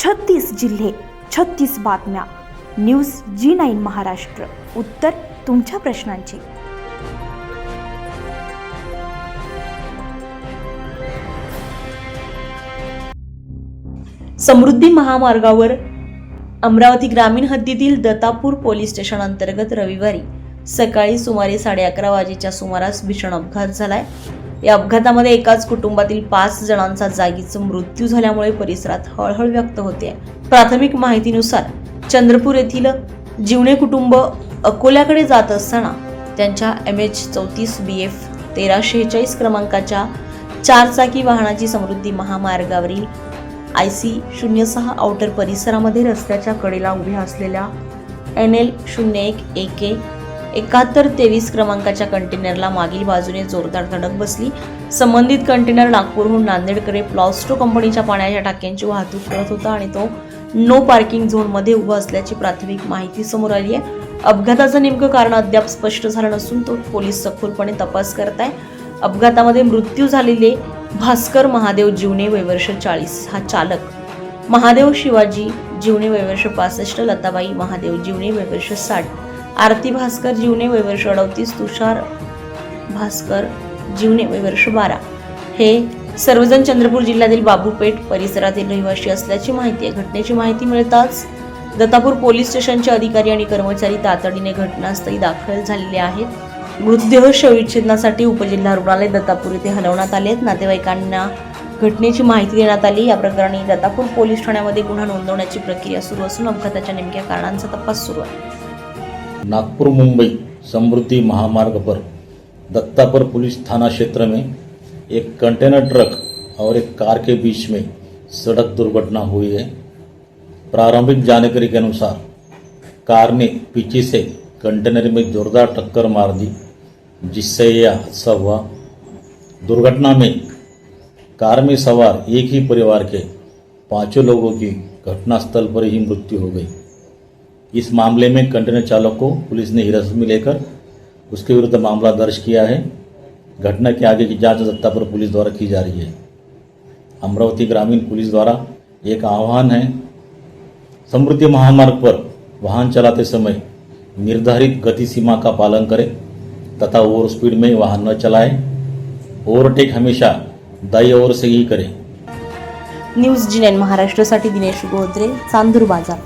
36 जिल्हे, 36 बातम्या. News G9 Maharashtra. उत्तर तुमच्या प्रश्नांची. समृद्धी महामार्गावर अमरावती ग्रामीण हद्दीतील दत्तापूर पोलीस स्टेशन अंतर्गत रविवारी सकाळी सुमारे 11:30 वाजेच्या सुमारास भीषण अपघात झालाय. या अपघातामध्ये एकाच कुटुंबातील 5 जणांचा जागीच मृत्यू झाल्यामुळे परिसरात हळहळ व्यक्त होते. प्राथमिक माहितीनुसार चंद्रपूर येथील जीवणे कुटुंब अकोल्याकडे जात असताना त्यांच्या MH34 BF 1346 क्रमांकाच्या 4 चाकी वाहनाची समृद्धी महामार्गावरील IC 06 आउटर परिसरामध्ये रस्त्याच्या कडेला उभ्या असलेल्या NL 01 AK 7123 क्रमांकाच्या कंटेनरला मागील बाजूने जोरदार धडक बसली. संबंधित कंटेनर नागपूरहून नांदेडकडे प्लॉस्टो कंपनीच्या पाण्याच्या टाक्यांची वाहतूक करत होता आणि तो नो पार्किंग झोनमध्ये उभा असल्याची प्राथमिक माहिती समोर आली आहे. अपघाताचं नेमकं कारण अद्याप स्पष्ट झालं नसून तो पोलीस सखोलपणे तपास करत आहे. अपघातामध्ये मृत्यू झालेले भास्कर महादेव जीवणे वय वर्ष 40 हा चालक, महादेव शिवाजी जीवणे वय वर्ष 65, लताबाई महादेव जीवणे वय वर्ष 60, आरती भास्कर जीवणे वय वर्ष 38, तुषार भास्कर जीवणे वय वर्ष 12 हे सर्वजण चंद्रपूर जिल्ह्यातील बाबूपेठ परिसरातील रहिवासी असल्याची माहिती आहे. घटनेची माहिती मिळताच दत्तापूर पोलीस स्टेशनचे अधिकारी आणि कर्मचारी तातडीने घटनास्थळी दाखल झालेले आहेत. मृतदेह शवविच्छेदनासाठी उपजिल्हा रुग्णालय दत्तापूर येथे हलवण्यात आले आहेत. नातेवाईकांना घटनेची माहिती देण्यात आली. या प्रकरणी दत्तापूर पोलीस ठाण्यामध्ये गुन्हा नोंदवण्याची प्रक्रिया सुरू असून अपघाताच्या नेमक्या कारणांचा तपास सुरू आहे. नागपुर मुंबई समृद्धि महामार्ग पर दत्तापुर पुलिस थाना क्षेत्र में एक कंटेनर ट्रक और एक कार के बीच में सड़क दुर्घटना हुई है. प्रारंभिक जानकारी के अनुसार कार ने पीछे से कंटेनर में जोरदार टक्कर मार दी, जिससे यह हादसा हुआ. दुर्घटना में कार में सवार एक ही परिवार के 5 लोगों की घटनास्थल पर ही मृत्यु हो गई. इस मामले में कंटेनर चालक को पुलिस ने हिरासत में लेकर उसके विरुद्ध मामला दर्ज किया है. घटना के आगे की जांच दत्तापुर पुलिस द्वारा की जा रही है. अमरावती ग्रामीण पुलिस द्वारा एक आह्वान है, समृद्धि महामार्ग पर वाहन चलाते समय निर्धारित गति सीमा का पालन करें तथा ओवर स्पीड में वाहन न चलाएं. ओवरटेक हमेशा दाई ओर से ही करें. न्यूज G9 महाराष्ट्रासाठी दिनेश गोद्रे, चांदूर बाजार.